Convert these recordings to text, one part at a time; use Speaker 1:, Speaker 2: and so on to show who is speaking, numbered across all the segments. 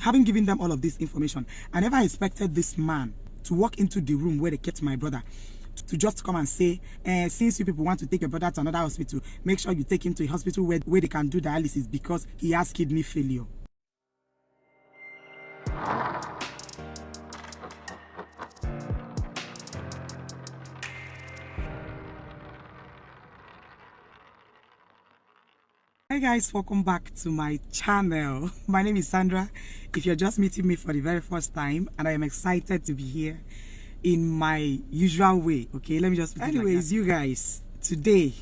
Speaker 1: having given them all of this information, I never expected this man to walk into the room where they kept my brother to just come and say, since you people want to take your brother to another hospital, make sure you take him to a hospital where they can do dialysis because he has kidney failure. Hi guys, welcome back to my channel. My name is Sandra. If you're just meeting me for the very first time, and I am excited to be here in my usual way. Okay, let me just anyways, you guys, today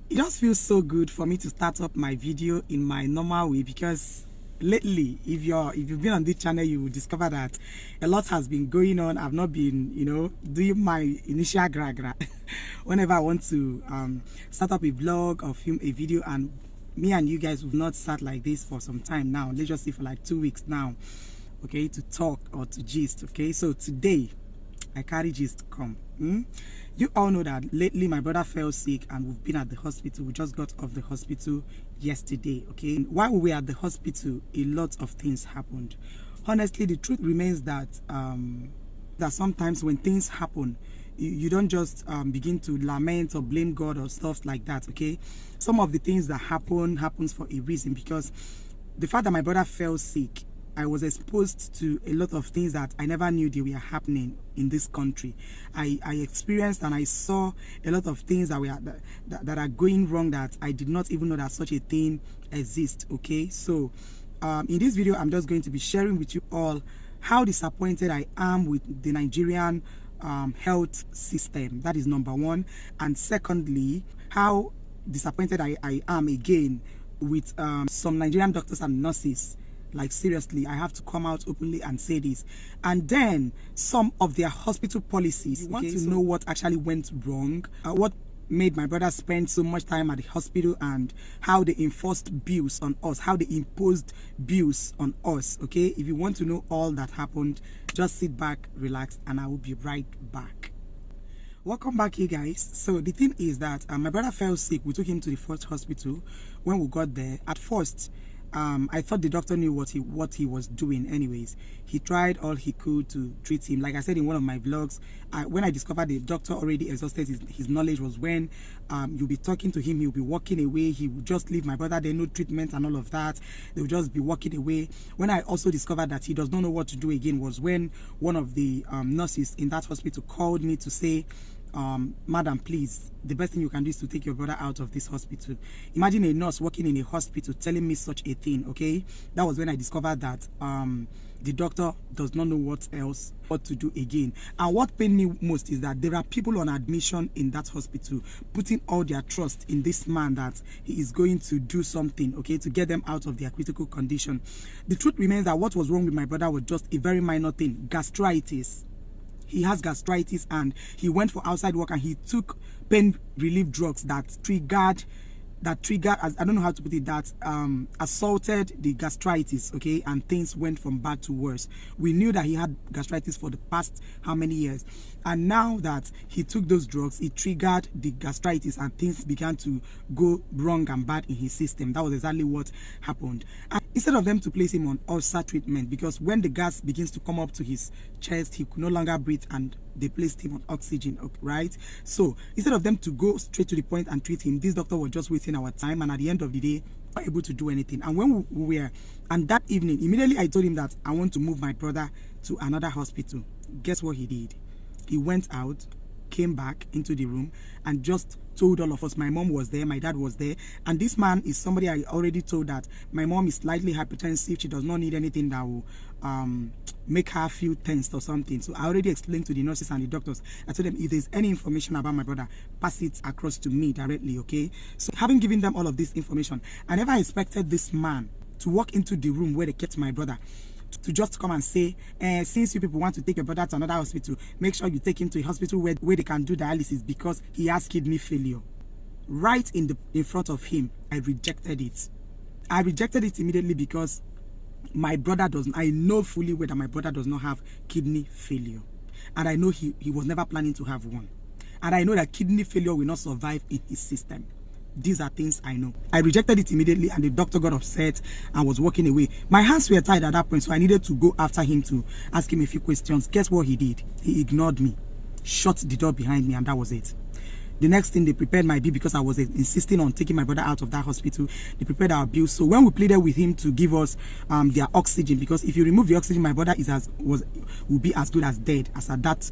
Speaker 1: it just feels so good for me to start up my video in my normal way, because lately, if you've been on this channel, you will discover that a lot has been going on. I've not been, doing my initial gra whenever I want to start up a vlog or film a video, and me and you guys have not sat like this for some time now. Let's just say for like 2 weeks now, okay, to talk or to gist. Okay, so today I carry gist to come. You all know that lately my brother fell sick and we've been at the hospital. We just got off the hospital yesterday. Okay, and while we were at the hospital, a lot of things happened. Honestly, the truth remains that that sometimes when things happen, you don't just begin to lament or blame God or stuff like that. Okay, some of the things that happens for a reason, because the fact that my brother fell sick, I was exposed to a lot of things that I never knew they were happening in this country. I experienced and I saw a lot of things that are going wrong that I did not even know that such a thing exists. Okay, so in this video, I'm just going to be sharing with you all how disappointed I am with the Nigerian health system. That is number one. And secondly, how disappointed I am again with some Nigerian doctors and nurses. Like, seriously, I have to come out openly and say this. And then some of their hospital policies. You want to know what actually went wrong, what made my brother spend so much time at the hospital, and how they enforced bills on us, how they imposed bills on us. Okay, if you want to know all that happened, just sit back, relax, and I will be right back. Welcome back, you guys. So the thing is that my brother fell sick. We took him to the first hospital. When we got there, at first I thought the doctor knew what he was doing. Anyways, he tried all he could to treat him. Like I said in one of my vlogs, when I discovered the doctor already exhausted his knowledge was when you'll be talking to him, he'll be walking away. He would just leave my brother there, no treatment and all of that. They'll just be walking away. When I also discovered that he does not know what to do again was when one of the nurses in that hospital called me to say, madam, please, the best thing you can do is to take your brother out of this hospital. Imagine a nurse working in a hospital telling me such a thing. Okay, that was when I discovered that the doctor does not know what to do again. And what pained me most is that there are people on admission in that hospital putting all their trust in this man, that he is going to do something, okay, to get them out of their critical condition. The truth remains that what was wrong with my brother was just a very minor thing: gastritis. He has gastritis, and he went for outside work and he took pain relief drugs that triggered, I don't know how to put it, that assaulted the gastritis. Okay, and things went from bad to worse. We knew that he had gastritis for the past how many years, and now that he took those drugs, it triggered the gastritis and things began to go wrong and bad in his system. That was exactly what happened. And instead of them to place him on ulcer treatment, because when the gas begins to come up to his chest, he could no longer breathe, and they placed him on oxygen, right? So instead of them to go straight to the point and treat him, this doctor was just wasting our time, and at the end of the day, not able to do anything. And when we were, and that evening, immediately I told him that I want to move my brother to another hospital. Guess what he did? He went out, came back into the room, and just told all of us. My mom was there, my dad was there, and this man is somebody I already told that my mom is slightly hypertensive. She does not need anything that will make her feel tensed or something. So I already explained to the nurses and the doctors. I told them, if there's any information about my brother, pass it across to me directly. Okay, so having given them all of this information, I never expected this man to walk into the room where they kept my brother to just come and say, since you people want to take your brother to another hospital, make sure you take him to a hospital where they can do dialysis because he has kidney failure. Right in front of him, I rejected it. I rejected it immediately because my brother doesn't. I know fully well that my brother does not have kidney failure, and I know he was never planning to have one, and I know that kidney failure will not survive in his system. These are things I know. I rejected it immediately, and the doctor got upset and was walking away. My hands were tied at that point, so I needed to go after him to ask him a few questions. Guess what he did? He ignored me, shut the door behind me, and that was it. The next thing, they prepared my bill because I was insisting on taking my brother out of that hospital. They prepared our bill. So when we pleaded with him to give us their oxygen, because if you remove the oxygen, my brother will be as good as dead as at that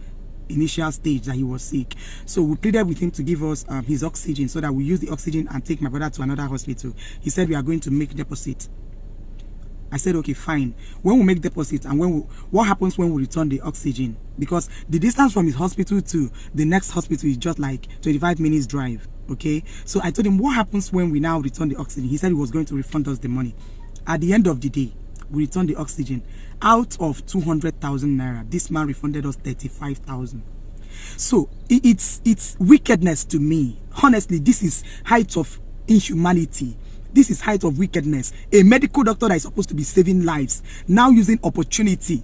Speaker 1: initial stage that he was sick. So we pleaded with him to give us his oxygen so that we use the oxygen and take my brother to another hospital. He said we are going to make deposit. I said, okay, fine. When we make deposit and what happens when we return the oxygen? Because the distance from his hospital to the next hospital is just like 25 minutes drive. Okay. So I told him, what happens when we now return the oxygen? He said he was going to refund us the money. At the end of the day, we returned the oxygen. Out of 200,000 naira, this man refunded us 35,000. So it's wickedness to me. Honestly, this is height of inhumanity. This is height of wickedness. A medical doctor that is supposed to be saving lives, now using the opportunity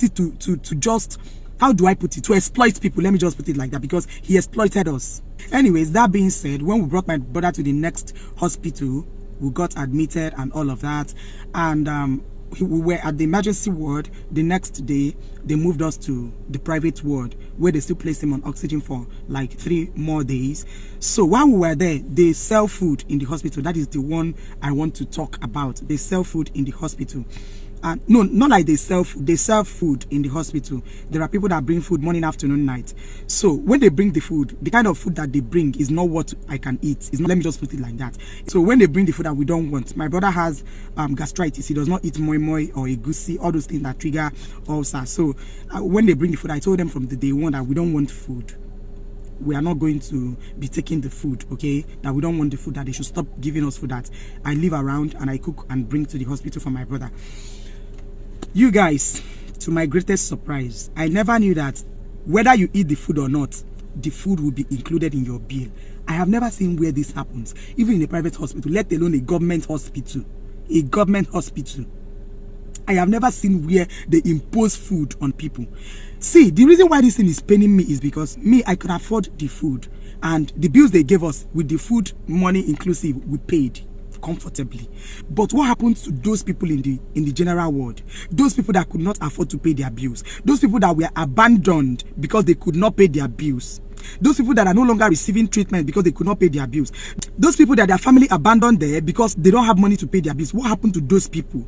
Speaker 1: to just, how do I put it, to exploit people. Let me just put it like that, because he exploited us. Anyways, that being said, when we brought my brother to the next hospital, we got admitted and all of that, and we were at the emergency ward. The next day, they moved us to the private ward, where they still placed him on oxygen for like 3 more days. So while we were there, they sell food in the hospital. That is the one I want to talk about. They sell food in the hospital. No, not like they sell food. They sell food in the hospital. There are people that bring food morning, afternoon, night. So when they bring the food, the kind of food that they bring is not what I can eat. It's not, let me just put it like that. So when they bring the food that we don't want, my brother has gastritis. He does not eat moi moi or egusi, all those things that trigger ulcer. So when they bring the food, I told them from the day one that we don't want food. We are not going to be taking the food, okay? That we don't want the food, that they should stop giving us food that I live around and I cook and bring to the hospital for my brother. You guys, to my greatest surprise, I never knew that whether you eat the food or not, the food will be included in your bill. I have never seen where this happens, even in a private hospital, let alone a government hospital. A government hospital. I have never seen where they impose food on people. See, the reason why this thing is paining me is because I can afford the food, and the bills they gave us with the food money inclusive, we paid comfortably. But what happens to those people in the general ward? Those people that could not afford to pay their bills, those people that were abandoned because they could not pay their bills, those people that are no longer receiving treatment because they could not pay their bills, those people that their family abandoned there because they don't have money to pay their bills. What happened to those people?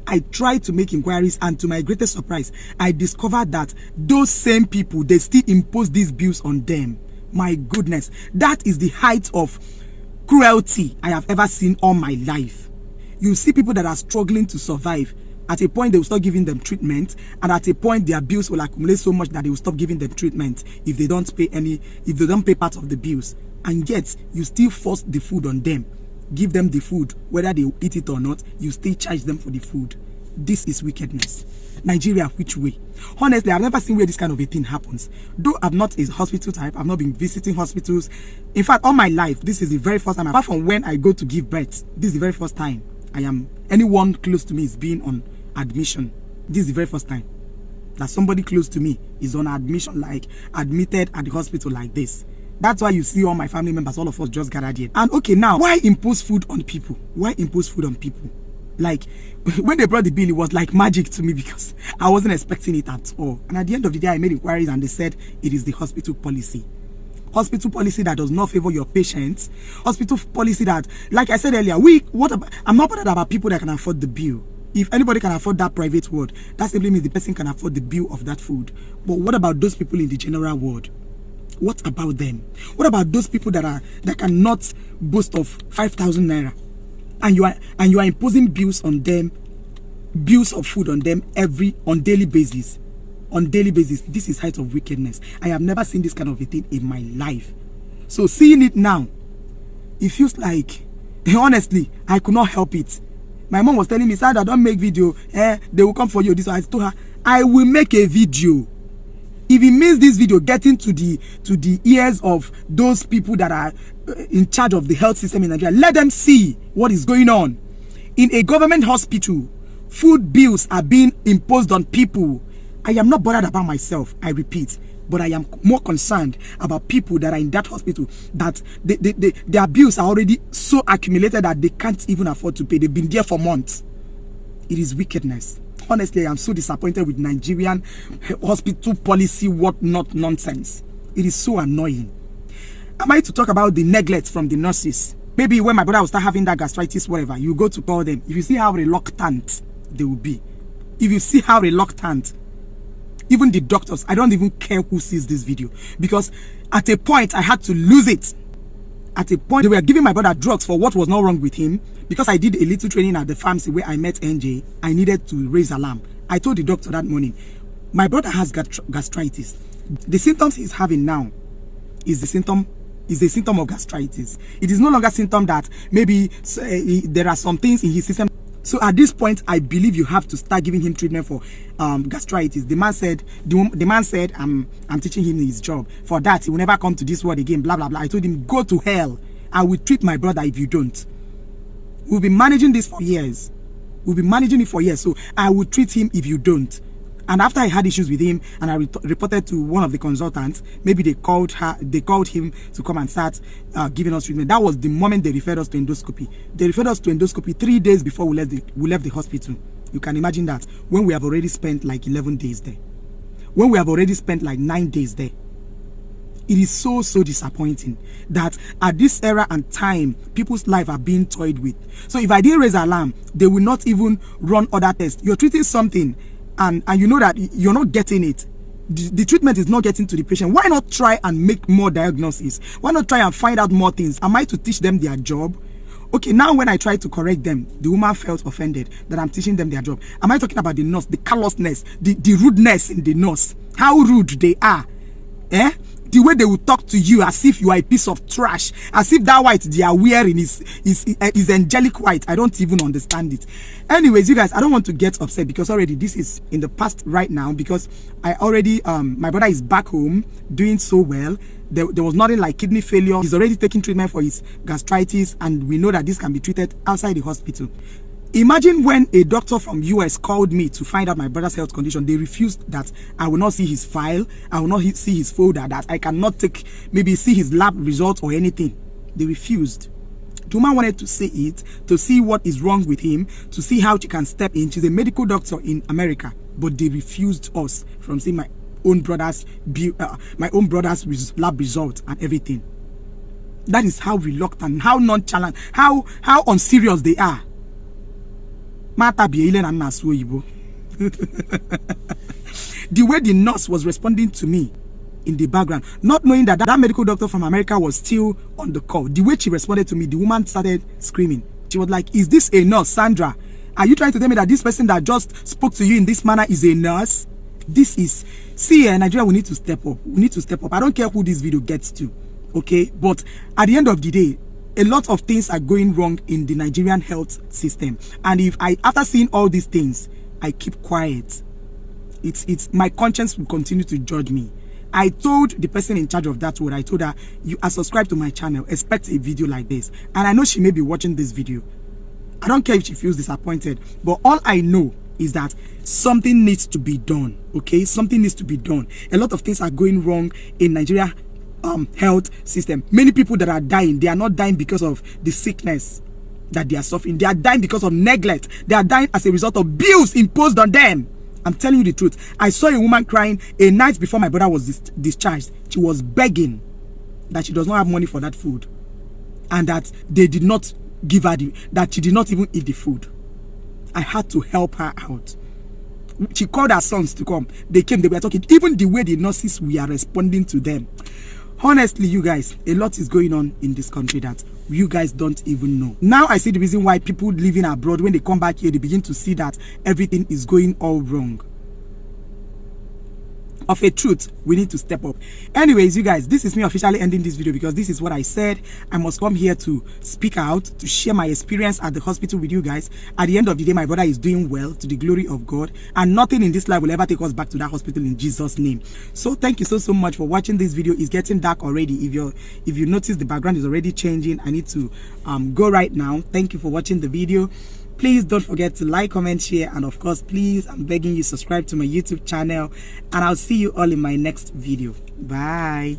Speaker 1: I tried to make inquiries, and to my greatest surprise, I discovered that those same people, they still impose these bills on them. My goodness, that is the height of cruelty I have ever seen all my life. You see people that are struggling to survive. At a point, they will start giving them treatment, and at a point, their bills will accumulate so much that they will stop giving them treatment if they don't pay part of the bills. And yet, you still force the food on them. Give them the food, whether they eat it or not, you still charge them for the food. This is wickedness. Nigeria, which way? Honestly, I've never seen where this kind of a thing happens. Though I'm not a hospital type, I've not been visiting hospitals. In fact, all my life, this is the very first time, apart from when I go to give birth, this is the very first time anyone close to me is being on admission. This is the very first time that somebody close to me is on admission, like admitted at the hospital like this. That's why you see all my family members, all of us just gathered here. And okay, now, why impose food on people? Why impose food on people? Like, when they brought the bill, it was like magic to me because I wasn't expecting it at all. And at the end of the day, I made inquiries and they said it is the hospital policy. Hospital policy that does not favor your patients. Hospital policy that, like I said earlier, I'm not bothered about people that can afford the bill. If anybody can afford that private ward, that simply means the person can afford the bill of that food. But what about those people in the general ward? What about them? What about those people that cannot boast of 5,000 naira? And you are imposing bills on them, bills of food on them on daily basis. On daily basis. This is height of wickedness. I have never seen this kind of a thing in my life. So seeing it now, it feels like, honestly, I could not help it. My mom was telling me, Sandra, don't make video. They will come for you. This, I told her, I will make a video. If it means this video getting to the ears of those people that are in charge of the health system in Nigeria, let them see what is going on. In a government hospital, food bills are being imposed on people. I am not bothered about myself. I repeat, But I am more concerned about people that are in that hospital, that their bills are already so accumulated that they can't even afford to pay. They've been there for months. It is wickedness. Honestly, I am so disappointed with Nigerian hospital policy, whatnot nonsense. It is so annoying. Am I to talk about the neglect from the nurses? Maybe when my brother will start having that gastritis, whatever, you go to call them. If you see how reluctant they will be, if you see how reluctant, even the doctors, I don't even care who sees this video, because at a point I had to lose it. At a point they were giving my brother drugs for what was not wrong with him. Because I did a little training at the pharmacy where I met NJ, I needed to raise alarm. I told the doctor that morning, my brother has gastritis. The symptoms he's having now is a symptom of gastritis. It is no longer a symptom that maybe there are some things in his system. So at this point, I believe you have to start giving him treatment for gastritis. The man said, I'm teaching him his job. For that, he will never come to this world again, blah, blah, blah. I told him, go to hell. I will treat my brother if you don't. We'll be managing this for years. We'll be managing it for years. So I will treat him if you don't. And after I had issues with him and I reported to one of the consultants, maybe they called him to come and start giving us treatment. That was the moment they referred us to endoscopy. They referred us to endoscopy 3 days before we left the hospital. You can imagine that, when we have already spent like 11 days there. When we have already spent like 9 days there. It is so disappointing that at this era and time, people's lives are being toyed with. So if I didn't raise alarm, they will not even run other tests. You're treating something and you know that you're not getting it. The treatment is not getting to the patient. Why not try and make more diagnoses? Why not try and find out more things? Am I to teach them their job? Okay, now when I try to correct them, the woman felt offended that I'm teaching them their job. Am I talking about the nurse, the callousness, the rudeness in the nurse? How rude they are. The way they will talk to you as if you are a piece of trash, as if that white they are wearing is angelic white. I don't even understand it. Anyways, you guys, I don't want to get upset because already this is in the past right now, because I already my brother is back home doing so well. There was nothing like kidney failure. He's already taking treatment for his gastritis, and we know that this can be treated outside the hospital. Imagine when a doctor from US called me to find out my brother's health condition. They refused that I will not see his file, I will not see his folder, that I cannot maybe see his lab results or anything. They refused. The woman wanted to see it, to see what is wrong with him, to see how she can step in. She's a medical doctor in America, but they refused us from seeing my own brother's lab results and everything. That is how reluctant, how nonchalant, how unserious they are. The way the nurse was responding to me in the background, not knowing that that medical doctor from America was still on the call, the way she responded to me, the woman started screaming. She was like, is this a nurse, Sandra? Are you trying to tell me that this person that just spoke to you in this manner is a nurse? This is, see, in Nigeria, we need to step up. We need to step up. I don't care who this video gets to, okay? But at the end of the day, a lot of things are going wrong in the Nigerian health system. And if after seeing all these things, I keep quiet, it's my conscience will continue to judge me. I told the person in charge of that word, I told her, you are subscribed to my channel, expect a video like this. And I know she may be watching this video. I don't care if she feels disappointed, but all I know is that something needs to be done, okay? Something needs to be done. A lot of things are going wrong in Nigeria health system. Many people that are dying, they are not dying because of the sickness that they are suffering. They are dying because of neglect. They are dying as a result of bills imposed on them. I'm telling you the truth. I saw a woman crying a night before my brother was discharged. She was begging that she does not have money for that food, and that they did not give her that she did not even eat the food. I had to help her out. She called her sons to come. They came, they were talking. Even the way the nurses were responding to them. Honestly, you guys, a lot is going on in this country that you guys don't even know. Now I see the reason why people living abroad, when they come back here, they begin to see that everything is going all wrong. Of a truth, we need to step up. Anyways, you guys, this is me officially ending this video because this is what I said. I must come here to speak out, to share my experience at the hospital with you guys. At the end of the day, my brother is doing well, to the glory of God, and nothing in this life will ever take us back to that hospital in Jesus' name. So thank you so much for watching this video. It's getting dark already. If you notice, the background is already changing. I need to go right now. Thank you for watching the video. Please don't forget to like, comment, share, and of course, please, I'm begging you, subscribe to my YouTube channel, and I'll see you all in my next video. Bye.